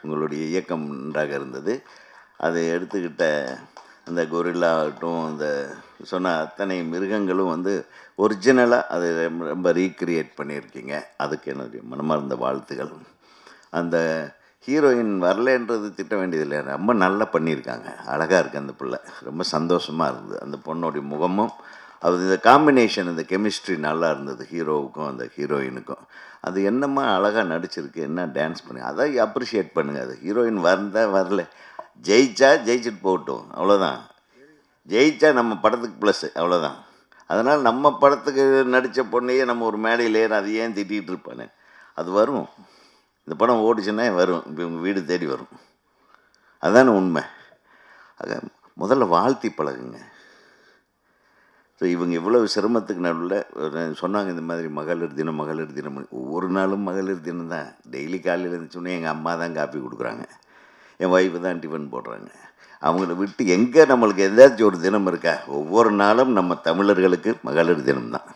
உங்களுடைய இயக்கம் நன்றாக இருந்தது. அதை எடுத்துக்கிட்ட அந்த கொரில்லா ஆகட்டும், அந்த சொன்ன அத்தனை மிருகங்களும் வந்து ஒரிஜினலாக அதை ரொம்ப ரீக்ரியேட் பண்ணியிருக்கீங்க. அதுக்கு என்னுடைய மனமார்ந்த வாழ்த்துகள். அந்த ஹீரோயின் வரலன்றது திட்ட வேண்டியதில்லை, ரொம்ப நல்லா பண்ணியிருக்காங்க. அழகாக இருக்குது அந்த பிள்ளை, ரொம்ப சந்தோஷமாக இருந்தது. அந்த பொண்ணுடைய முகமும் அது இந்த காம்பினேஷன், இந்த கெமிஸ்ட்ரி நல்லா இருந்தது ஹீரோவுக்கும் அந்த ஹீரோயினுக்கும். அது என்னம்மா அழகாக நடிச்சிருக்கு, என்ன டான்ஸ் பண்ணி, அதை அப்ரிஷியேட் பண்ணுங்கள். அது ஹீரோயின் வரல, ஜெயிச்சா ஜெயிச்சுட்டு போகட்டும், அவ்வளோதான். ஜெயிச்சா நம்ம படத்துக்கு ப்ளஸ்ஸு, அவ்வளோதான். அதனால் நம்ம படத்துக்கு நடித்த பொண்ணையே நம்ம ஒரு மேடையில் ஏற அது ஏன் திட்டிகிட்டு இருப்பானே, அது வரும். இந்த படம் ஓடிச்சுன்னா வரும், இப்போ உங்கள் வீடு தேடி வரும். அதுதானே உண்மை. ஆக முதல்ல வாழ்த்தி பழகுங்க. ஸோ இவங்க இவ்வளவு சிரமத்துக்கு நடுவில் சொன்னாங்க இந்த மாதிரி மகளிர் தினம் ஒவ்வொரு நாளும் மகளிர் தினம் தான். டெய்லி காலையில் இருந்துச்சுன்னே எங்கள் அம்மா தான் காப்பி கொடுக்குறாங்க, என் ஒய்ஃபு தான் டிஃபன் போடுறாங்க. அவங்கள விட்டு எங்கே நம்மளுக்கு ஏதாச்சும் ஒரு தினம் இருக்கா? ஒவ்வொரு நாளும் நம்ம தமிழர்களுக்கு மகளிர் தினம் தான்.